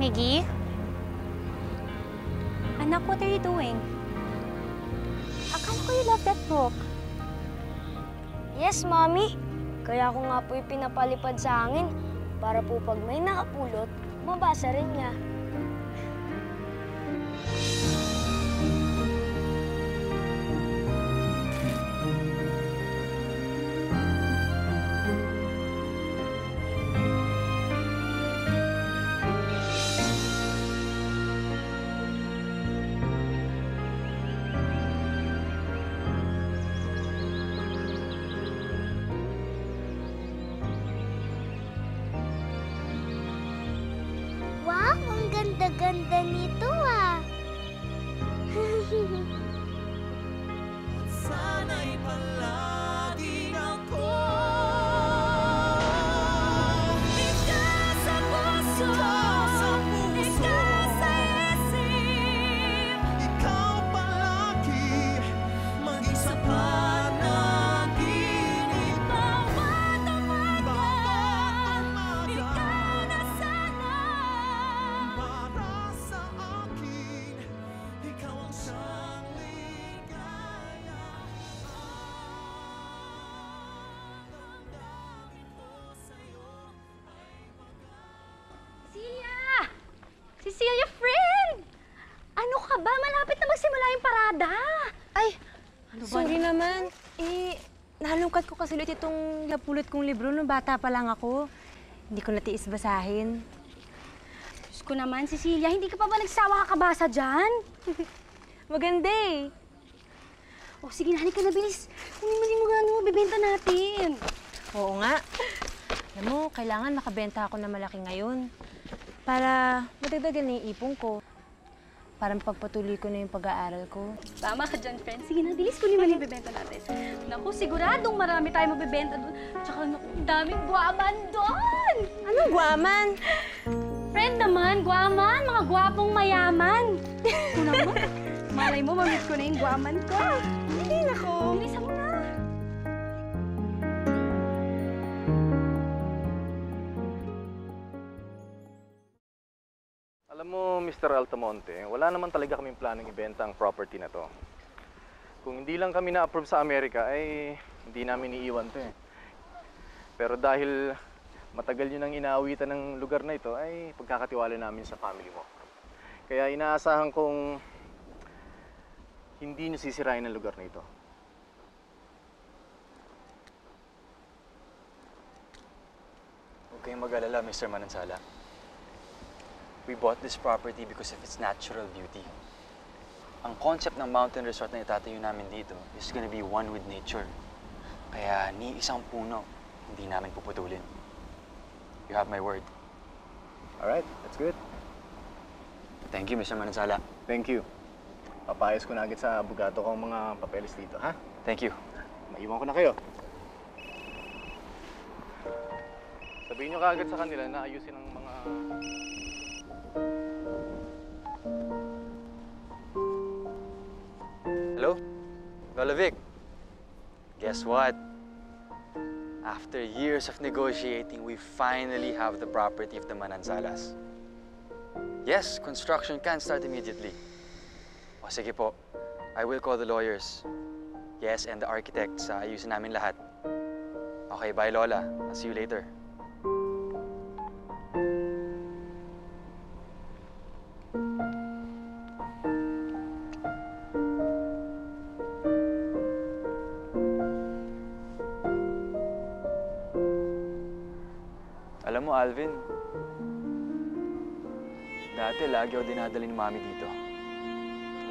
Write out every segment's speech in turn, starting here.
Miggy? Anak, what are you doing? Akala ko you love that book. Yes, Mommy. Kaya ako nga po pinapalipad sa hangin para po pag may nakapulot, mabasa rin niya. Wow, ang ganda-ganda nito ah. Sana'y palaging ako ikaw sa puso, ikaw sa isip, ikaw palagi maging sa panaginip. Bawat umaga, ikaw na sana. Para sa akin, ikaw ang siyang ligaya. Damdamin ko sa'yo ay Cecilia! Cecilia, friend! Ano ka ba? Malapit na magsimula yung parada. Ay, Ano ba? sorry naman. Nalungkat ko kasi ulit itong napulot kong libro nung bata pa lang ako. Hindi ko natiis basahin. Diyos ko naman, Cecilia, hindi ka pa ba nagsawa kakabasa dyan? Maganda eh. O sige na, halika na, bilis. Kumimili mo nga, bibenta natin. Oo nga. Alam mo, kailangan makabenta ako na malaki ngayon. Para madagdagan na yung ipon ko. Para pagpatuloy ko na yung pag-aaral ko. Tama ka dyan, friend. Sige na, bilis, kunin mo na yung bibenta natin. Naku, siguradong marami tayo mabibenta doon. Tsaka, naku, ang daming guwaman doon! Anong guwaman? Friend naman, guwaman, mga gwapong mayaman. Ito naman, malay mo, mamit ko na yung guwaman ko. Hindi, naku. Bilisan mo na. Alam mo, Mr. Altamonte, wala naman talaga kaming planong ibenta ang property na to. Kung hindi lang kami na-approve sa Amerika, ay hindi namin iiwan to eh. Pero dahil matagal yun ang inaawitan ng lugar na ito, ay pagkakatiwala namin sa family mo. Kaya inaasahan kong hindi nyo sisirain ang lugar na ito. Huwag kayong mag-alala, Mr. Manansala. We bought this property because of its natural beauty. Ang concept ng mountain resort na itatayo namin dito is gonna be one with nature. Kaya ni isang puno, hindi namin puputulin. You have my word. Alright, that's good. Thank you, Mr. Manansala. Thank you. Papayos ko na agad sa abogado ko ang mga papeles dito, ha? Thank you. Maiwan ko na kayo. Sabihin nyo kaagad sa kanila na ayusin ang mga... Hello? Lola Vic? Guess what? After years of negotiating, we finally have the property of the Mananzalas. Yes, construction can start immediately. O sige po, I will call the lawyers. Yes, and the architects. Ayusin namin lahat. Okay, bye Lola. I'll see you later. Alam mo, Alvin, dati lagi ako dinadala ni Mami dito.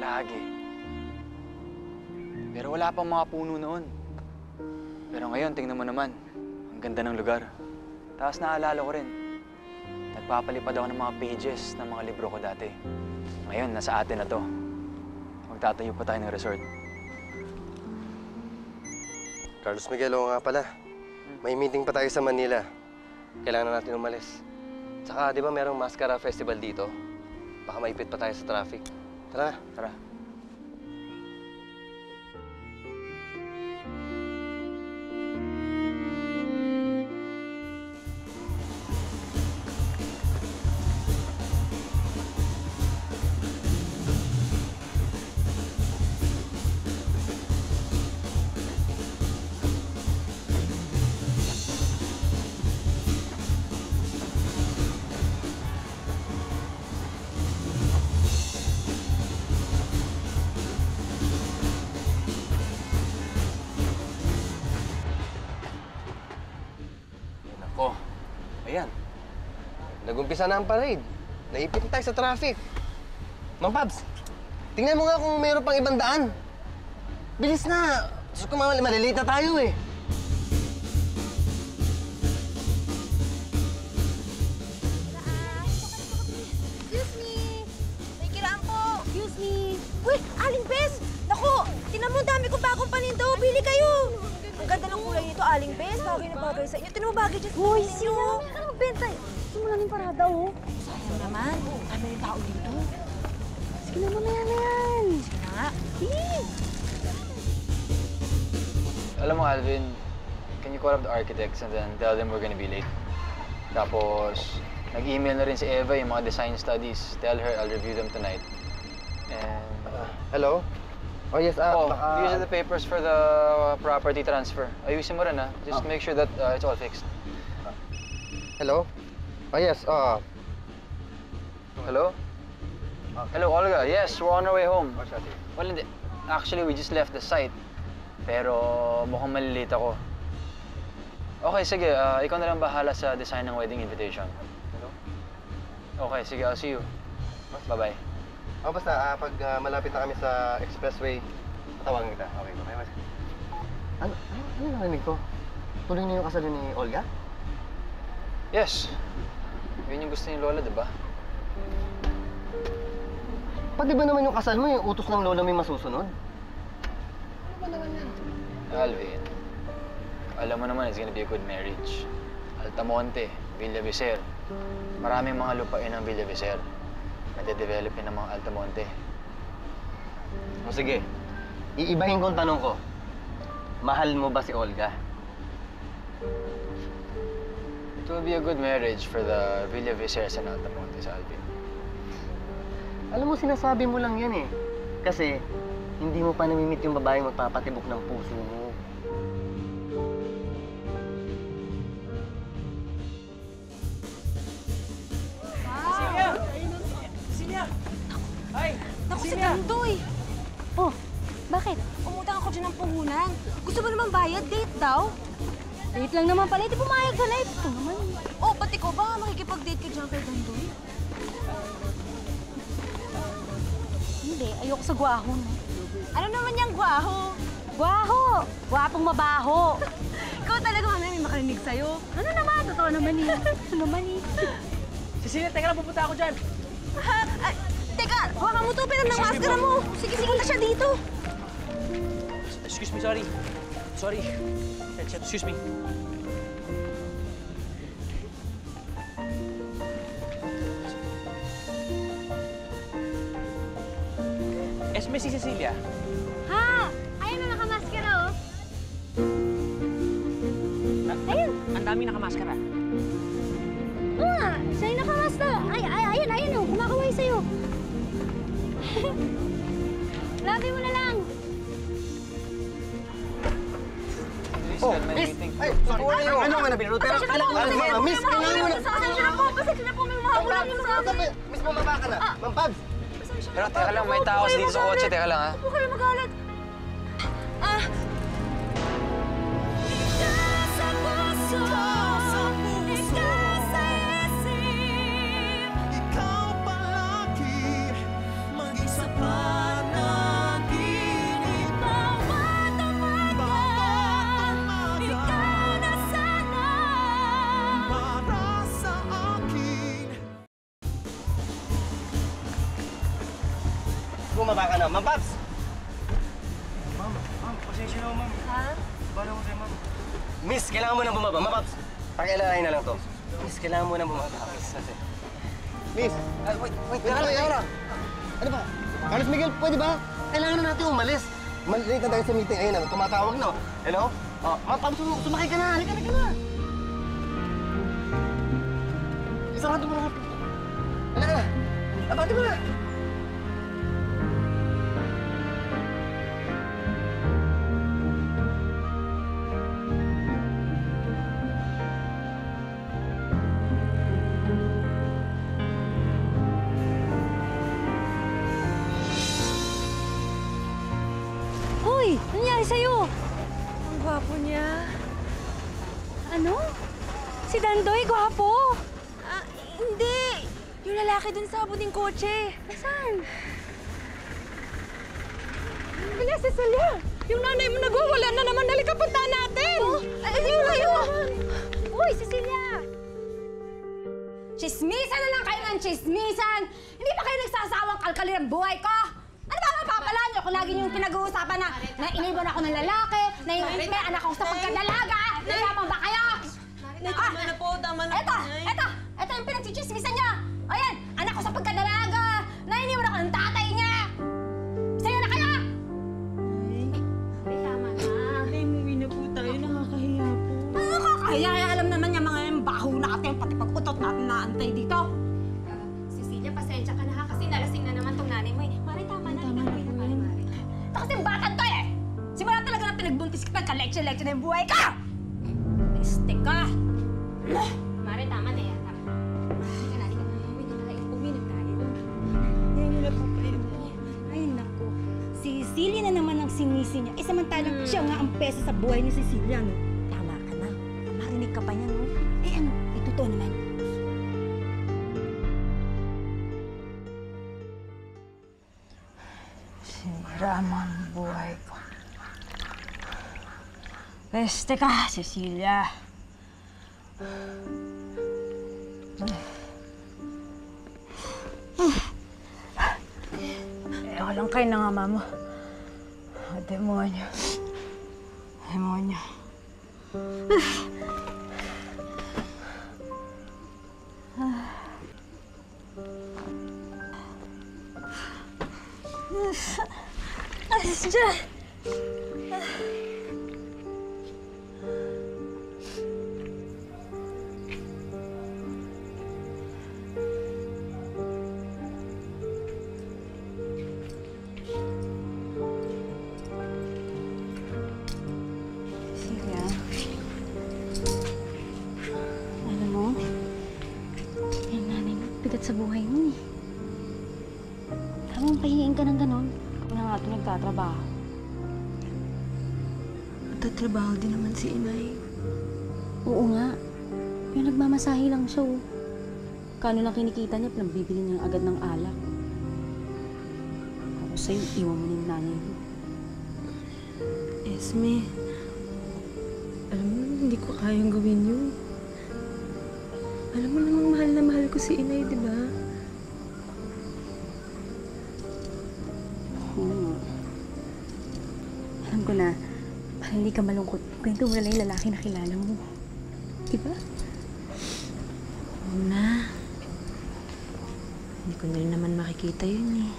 Lagi. Pero wala pang mga puno noon. Pero ngayon, tingnan mo naman, ang ganda ng lugar. Tapos naalala ko rin, nagpapalipad ako ng mga pages ng mga libro ko dati. Ngayon, nasa atin na to. Magtatayo pa tayo ng resort. Carlos Miguel, oo nga pala. May meeting pa tayo sa Manila. Kailangan na natin umalis. Tsaka, di ba merong Mascara Festival dito? Baka maipit pa tayo sa traffic. Tara na. Tara. Ayan. Nag-umpisa na ang parade. Naipit na tayo sa traffic. Mang Pabs, tingnan mo nga kung mayroon pang ibang daan. Bilis na. Gusto ko malilate na tayo eh. Excuse me! May kiraan po! Excuse me! Uy! Aling Bes! Naku! Tinan mo, dami kong bagong paninda. Bili kayo! Ang ganda ng kulay nito, Aling Bes. Bagay na bagay sa inyo. Tinan mo, bagay dyan sa Uy, inyo. sino naman ka magbenta? Simula ng parada, oh. Sayang naman. Dami rin tao dito. Sige na, mamaya na yan. Sige na nga. Alam mo, Alvin, can you call up the architects and then tell them we're gonna be late? Tapos, nag-email na rin si Eva yung mga design studies. Tell her I'll review them tonight. And... Hello? Oh, yes, these are the papers for the property transfer. Ayusin mo rin, ha? Just make sure that it's all fixed. Hello? Oh, yes, Hello? Hello, Olga. Yes, we're on our way home. Well, hindi. Actually, we just left the site. Pero mukhang malilate ako. Okay, sige. Ikaw na lang bahala sa design ng wedding invitation. Okay, sige. I'll see you. Bye-bye. Oh, basta, pag malapit na kami sa expressway, tatawagan kita. Okay, bye. Ano narinig ko? Tuloy na yung kasal ni Olga? Yes. Yun yung gusto ni Lola, di ba? Pati ba naman yung kasal mo, yung utos ng lola mo yung masusunod? Alvin, alam mo naman it's gonna be a good marriage. Altamonte, Villavicer. Maraming mga lupain ng Villavicer. Nade-develop yun ng mga Altamonte. O sige, iibahin ko ang tanong ko. Mahal mo ba si Olga? It will be a good marriage for the Villavicers and Altamontes, Alvin. Alam mo, sinasabi mo lang yan eh. Kasi, hindi mo pa namimit yung babaeng magpapatibok ng puso mo. Naku, sa ganito eh. Oh, bakit? Umutang ako dyan ng puhunan. Gusto mo naman bayad? Date daw? Date lang naman pala. Hindi pumayag ka na. Ito naman. Oh, pati ko ba? Makikipag-date ka dyan kay Gandoy? Hindi, ayoko sa gwaho. No? Ano naman yung gwaho? Gwaho! Gwapong mabaho. Ikaw talaga mamaya may makarinig sa'yo. Ano naman? Totoo naman eh. Ano naman eh. Cecilia, teka lang, pupunta ako dyan. Ha? Ay, teka, hawakan mo to, pero ng maskara mo. Sige, punta siya dito. Excuse me, sorry. Sorry. Excuse me. Esme, si Cecilia. Ha! Ayun na nakamaskara, oh. Ayun. Ang daming nakamaskara. Siya yung nakamaskara. Ayun, oh. Kumakaway sa'yo. Labi mo na lang. Oh, miss! Ay, sorry. Ano nga nabinuro? Pero kailangan mo na, miss! Kailangan mo na! Pasensya na po, may mahabulan yung mga ulan. Miss, bumaba ka na. Ma'am Pabs! Pero teka lang, may tao dito sa kotse. Teka lang, ha? Huwag kayo magalit. Sa puso, ikaw sa isip, ikaw palagi, maging sa panaginip. Bawat umaga, ikaw na sana para sa akin. Bumaba ka na. Ma'am Pabs! Ma'am, pasensya na, ma'am. Ha? Bala ko sa'yo, ma'am. Miss, kailangan mo na bumaba. Ma'am Pabs, pakialalain na lang to. Miss, kailangan mo na bumaba. Miss! Wait, teka lang. Ano ba? Carlos Miguel, pwede ba? Kailangan na natin umalis. Malilate na tayo sa meeting. Ayun na, tumatawag na. Hello? Oh, Ma'am Pabs, sumakay ka na. Halika na. Isarado mo na. Halika na. Abati mo na. Hoy! Ano nangyari sa'yo? Ang gwapo niya. Ano? Si Dandoy, gwapo! Ah, hindi! Yung lalaki dun sa abot ng kotse. Saan? Wala, Cecilia! Yung nanay mo nagwawala na naman. Halika, punta natin! Ay, kayo! Uy, Cecilia! Chismisan na lang kayo ng chismisan! Hindi pa kayo nagsasawang kalkalin ang buhay ko! Ano ba mapapala niyo kung lagi niyong pinag-uusapan na iniwan ako ng lalaki, na may anak ako sa pagkadalaga? Nagapang ba kayo? Tama na po, tama na po. Ito yung pinagchichismisan niya! Ayan, anak ko sa pagkadalaga, na iniwan ako ng tatay niya! Sa'yo na kaya! Ay, tama na. Ay, umuwi na po tayo. Nakakahiya po. Ano nakakahiya? Alam naman niya mga baho natin, pati pag-utot natin na antay dito. Cecilia, pasensya ka na ha kasi nalasing na naman tong nanay mo eh. Mare, tama na. Mare. Ito kasing batan to eh! Simula talaga na pinagbuntis ka, nagka-lecture-lecture na yung buhay ka! Piste ka! Mare, tama na yan. Halika na. Uwi na tayo. Ayaw nila po kayo. Ay, naku. Si Cecilia na naman ang sinisi niya. Samantalang siya nga ang pesa sa buhay ni Cecilia, no? Tama ka na. Marinig ka pa niya, no? Ano? Totoo naman. Sinira mo ang buhay ko. Peste ka, Cecilia. Walang kayo na nga, mama. Demonyo. Demonyo. Alis dyan. Cecilia, alam mo, yung nanay mo, bigat sa buhay mo eh. Tamang pahingain ka ng ganon. Ako na nga ito nagtatrabaho. Nagtatrabaho din naman si Inay. Oo nga. Yung nagmamasahe lang siya, oh. Kano lang kinikita niya, pinagbibili niya agad ng alak. Ako sa'yo, iwan mo na yung nanay mo. Esme, alam mo, hindi ko kayang gawin yun. Alam mo namang mahal na mahal ko si Inay, di ba? Alam ko na, para hindi ka malungkot, kwento mo na lang yung lalaki na kilala mo. Diba? Oo na. Hindi ko na rin naman makikita yun eh.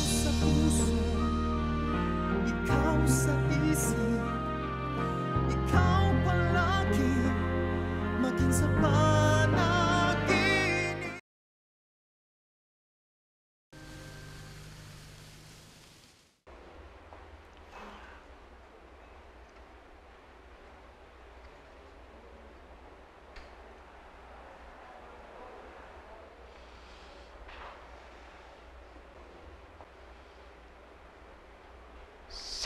Sa puso, ikaw sa isip, ikaw palagi, maging sa panaginip.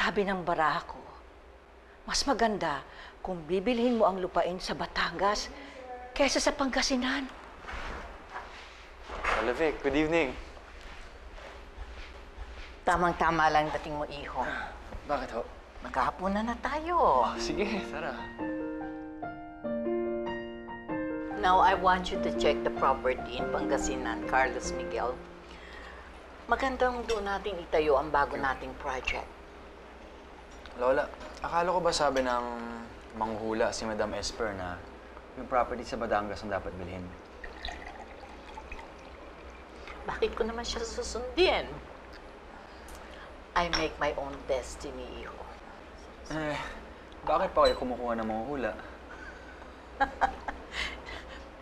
Sabi ng baraha ko, mas maganda kung bibilhin mo ang lupain sa Batangas kaysa sa Pangasinan. Vic, good evening. Tamang-tama lang dating mo, iho. Bakit ho? Maghahapunan na tayo. Sige, tara. Now, I want you to check the property in Pangasinan, Carlos Miguel. Magandang doon natin itayo ang bago nating project. Lola, akala ko ba sabi ng manghuhula si Madam Esper na yung property sa Batangas ang dapat bilhin? Bakit ko naman siya susundin? I make my own destiny, iho. Bakit pa kayo kumukuha ng manghuhula?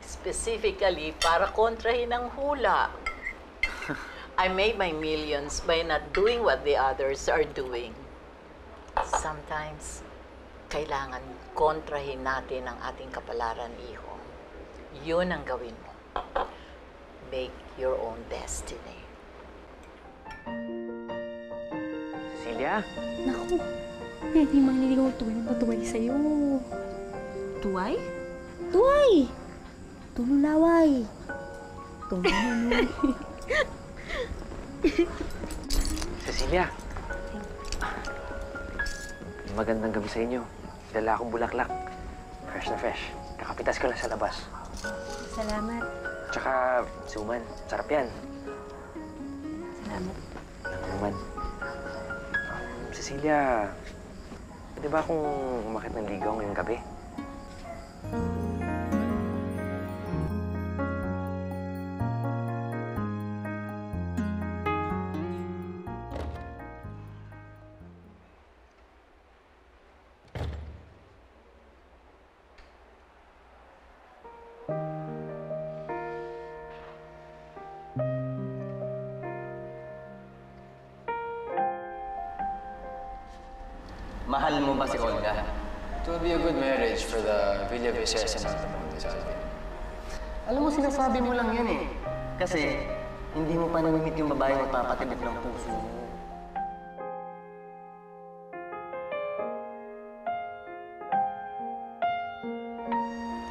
Specifically, para kontrahin ang hula. I made my millions by not doing what the others are doing. Sometimes, kailangan kontrahin natin ang ating kapalaran, iho. Yun ang gawin mo. Make your own destiny. Cecilia? Naku, hindi maniligaw tuloy na tuway sa'yo. Tuway? Tuway! Tululaway. Tululaway. Cecilia? Magandang gabi sa inyo. Dala akong bulaklak. Fresh na fresh. Kakapitas ko lang sa labas. Salamat. Tsaka, suman. Sarap yan. Salamat. Naman. Cecilia, pwede ba akong umakit ng ligaw ngayong gabi? Mahal mo ba si Olga? It will be a good marriage for the Villa Vices and Altamonte, Alvin. Alam mo, sinasabi mo lang yan eh. Kasi, hindi mo pa namimit yung babae na papatibok ng puso mo.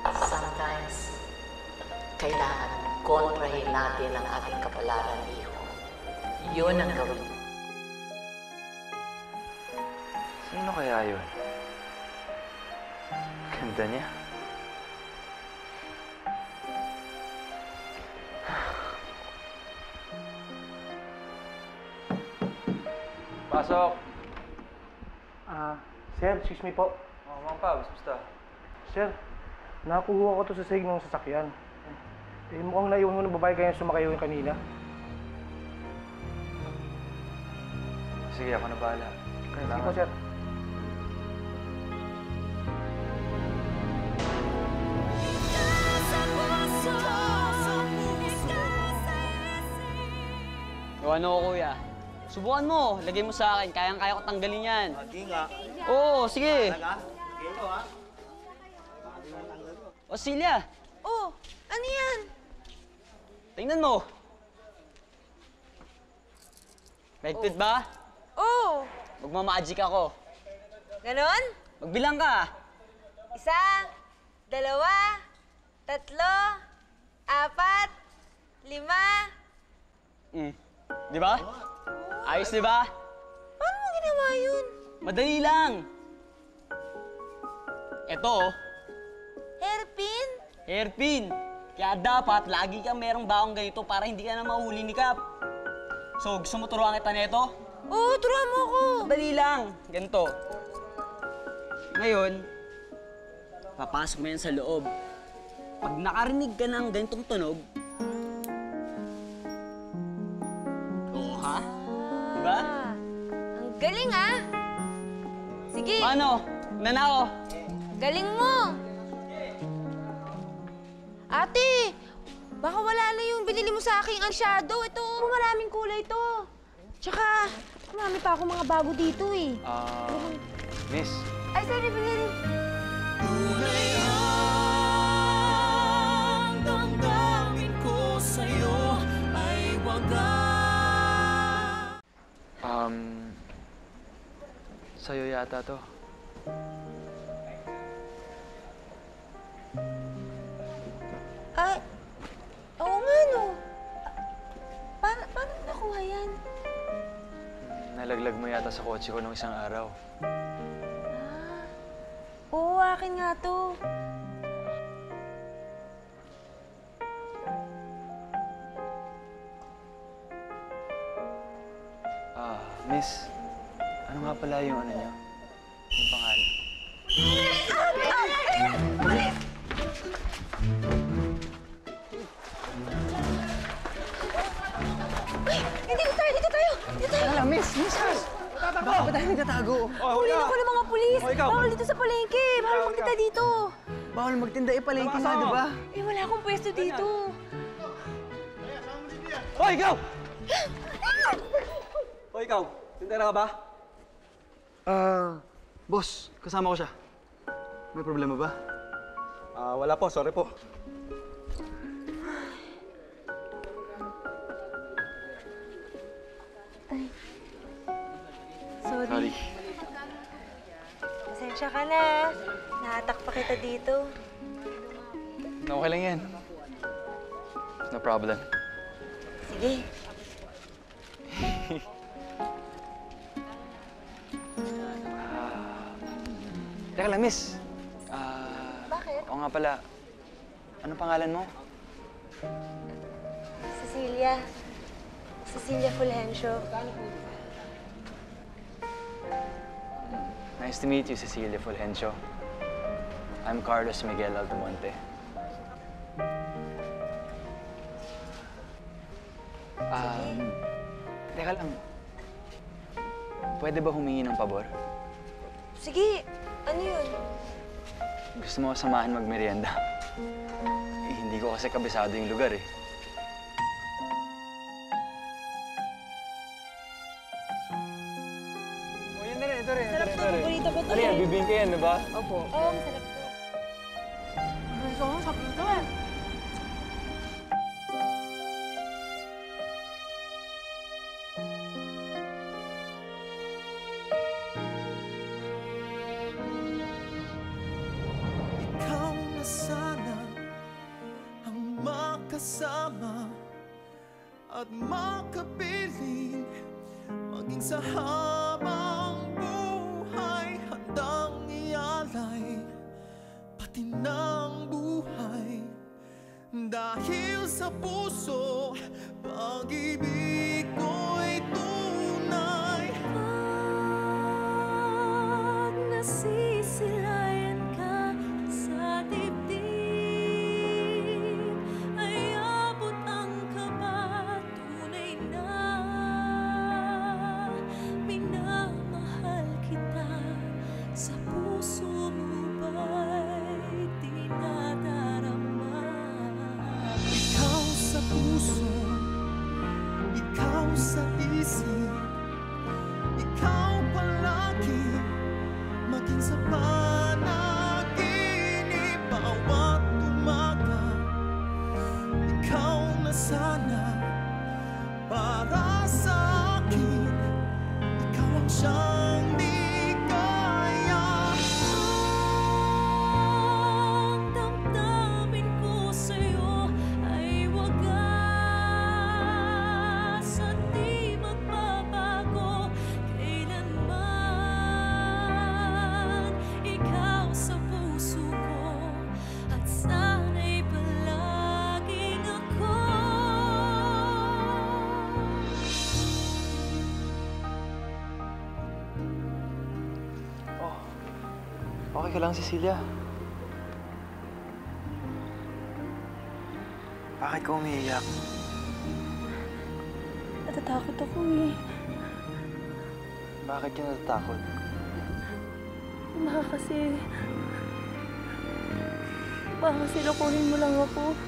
Sometimes, kailangan kontrahin natin ang ating kapalaran, iho. Yun ang gawin mo. Sino kaya yun? Ganda niya. Pasok! Sir, excuse me po. Oh, Mang Pabs, basta. Sir, nakuha ko to sa sahig ng sasakyan. Eh, mukhang naiwan mo ng babae kaya sumakay yung kanina. Sige, ako na bahala. Sige po, sir. O ano ko, kuya? Subukan mo. Lagay mo sa akin. Kayang-kaya ko tanggalin yan. Hindi nga. Oo, sige. Sige ko, ha? O, Celia. Oh, ano yan? Tingnan mo. Mahigpit ba? Oh, Magmamagic ako. ganon? Magbilang ka. 1, 2, 3, 4, 5. Di ba? Ayos, di ba? Paano mo ginawa yun? Madali lang. Ito, oh. Hairpin? Hairpin. Kaya dapat lagi kang merong baong ganito para hindi ka na mahuli ni Kap. So, gusto mo turuan kita nito? Oo, turuan mo ko. Madali lang. Ganito. Ngayon, papasok mo yan sa loob. Pag nakarinig ka ng ganitong tunog, oo ha? Diba? Ang galing ah. Sige, Paano? Nanako. galing mo. Ate, baka wala na yung binili mo sa aking eyeshadow. Ito, maraming kulay to. Tsaka, marami pa akong mga bago dito eh. Miss, Ay, sorry, binili. Ang damdamin ko sa'yo ay wagas. sa'yo yata to. Ay, oo nga no. Paano nakuha yan? Nalaglag mo yata sa kotse ko nung isang araw. Oo, akin nga to. Miss, ano nga pala yung ano niyo? Yung pangalan? Dito tayo! Miss! Bakit tayo nagtatago? Huli na ko ng mga pulis! Oh, ikaw. Bawal dito sa palengke! Bawal magtinda dito! Bawal magtinda, palengke nga, di ba? Eh, wala akong pwesto dito. Hoy, ikaw! Hoy, ikaw! Tindera ka ba? Boss, kasama ko siya. May problema ba? Wala po, sorry po. Sorry. Pasensya ka na. Nahatak pa kita dito. Okay lang yan. No problem. Sige. Teka lang, miss. Bakit? Oo nga pala. Anong pangalan mo? Cecilia. Cecilia Fulgencio. Nice to meet you, Cecilia Fulgencio. I'm Carlos Miguel Altamonte. Teka lang. Pwede ba humingi ng pabor? Sige. Ano yun? Gusto mo samahan magmerienda? Hindi ko kasi kabisado yung lugar eh. Oh, yan na rin. Ito rin. Sarap to. Paborito ko to. Ano yan? Bibingka yan, diba? Opo. Oo, masarap to. Gusto ko, sarap nito eh. Ikaw na sana ang makasama at makapiling, maging sa habang buhay, handang ialay pati ng buhay dahil sa puso pag-ibig ko'y tunay. Pag nasisilayan ka sa dibdib, ay abot ang kaba, tunay na minamahal kita. Sa puso mo ba'y dinadarama? Ikaw sa puso, ikaw sa isip, ikaw palagi, maging sa panaginip, bawat umaga. Ikaw na sana para sa akin, ikaw ang siyang ligaya. Ang damdamin ko sa'yo ay wagas at di magbabago kailanman. Ikaw sa puso ko at sana'y palaging ako. Okay ka lang, Cecilia? Bakit ka umiiyak? Natatakot ako eh. Bakit ka natatakot? Baka kasi lokohin mo lang ako.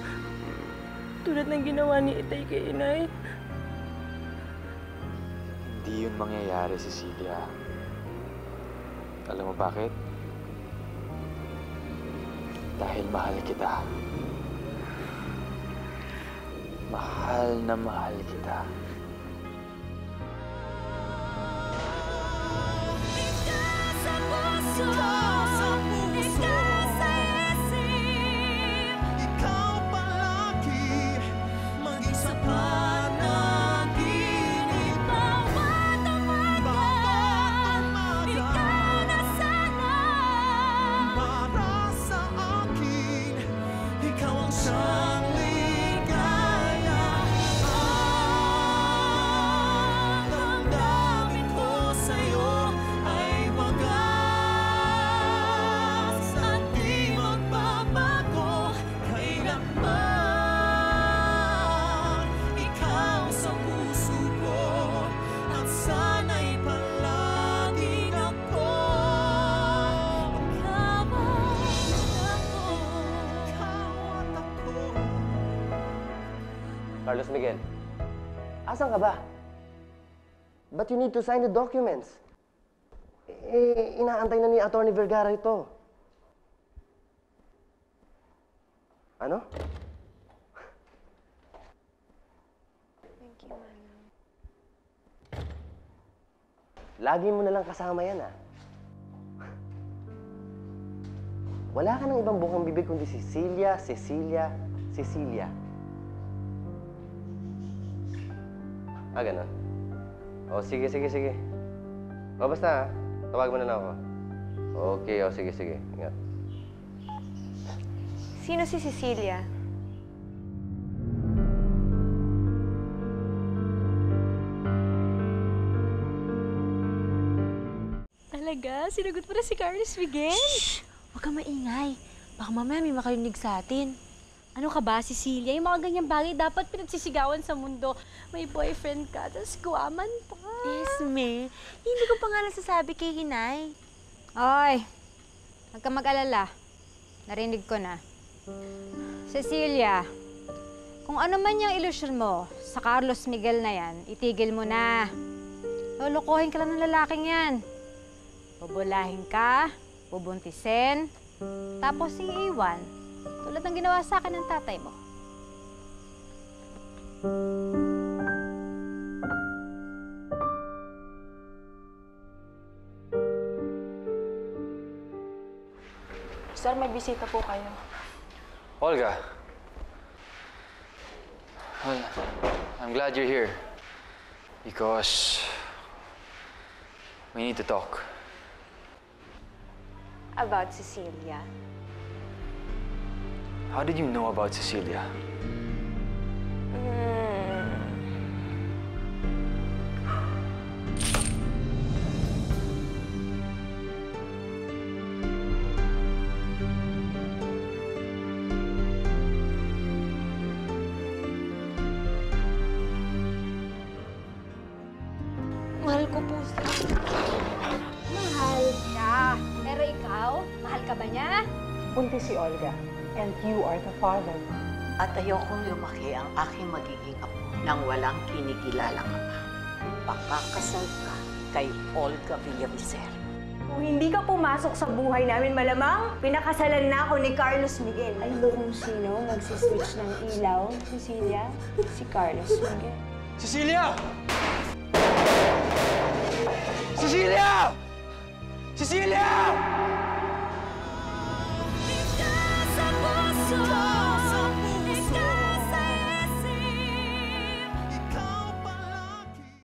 Tulad ng ginawa ni Itay kay Inay. Hindi yun mangyayari, Cecilia. Alam mo bakit? Dahil mahal kita. Mahal na mahal kita. Ikaw sa puso, ikaw sa isip, ikaw palagi, maging sa panaginip, bawat umaga, ikaw na sana para sa akin, ikaw ang siyang ligaya. Ang damdamin ko sa'yo ay wagas at di magbabago kailanman. Ikaw sa puso ko at sana'y palaging ako. Ikaw at ako, ikaw at ako. Carlos Miguel, asan ka ba? But you need to sign the documents. Inaantay na ni Attorney Vergara ito. Ano? Thank you, Manang. Lagi mo na lang kasama yan, ah. Wala ka ng ibang bukang bibig kundi Cecilia, Cecilia, Cecilia. Ah, ganun? O, sige. O, basta, tawag mo na lang ako. Okay, o, sige. Ingat. Sino si Cecilia? Talaga? Sinagot mo na si Carlos Miguel? Shhh! Huwag kang maingay. Baka mamaya may makarinig sa atin. Ano ka ba, Cecilia? Yung mga ganyang bagay dapat pinagsisigawan sa mundo. May boyfriend ka, tapos guwaman pa. Yes, me. Hindi ko pa nga nasasabi kay Hinay. Oy, huwag ka mag-alala. Narinig ko na. Cecilia, kung ano man yung ilusyon mo sa Carlos Miguel na yan, itigil mo na. Lulukohin ka lang ng lalaking yan. Bubulahin ka, bubuntisin, tapos iiwan. Tulad ng ginawa sa akin ng tatay mo. Sir, may bisita po kayo. Olga. Well, I'm glad you're here. Because we need to talk. About Cecilia. How did you know about Cecilia? Mahal ko po siya. Mahal ka. Pero ikaw, mahal ka ba niya? Buntis si Olga, and you are the father. At ayokong lumaki ang aking magiging apo nang walang kinikilalang ama. Pakakasal ka kay Olga Villavicer. Kung hindi ka pumasok sa buhay namin, malamang pinakasalan na ako ni Carlos Miguel. Alam kung sino magsiswitch ng ilaw, Cecilia? Si Carlos Miguel. Cecilia! Cecilia! Cecilia!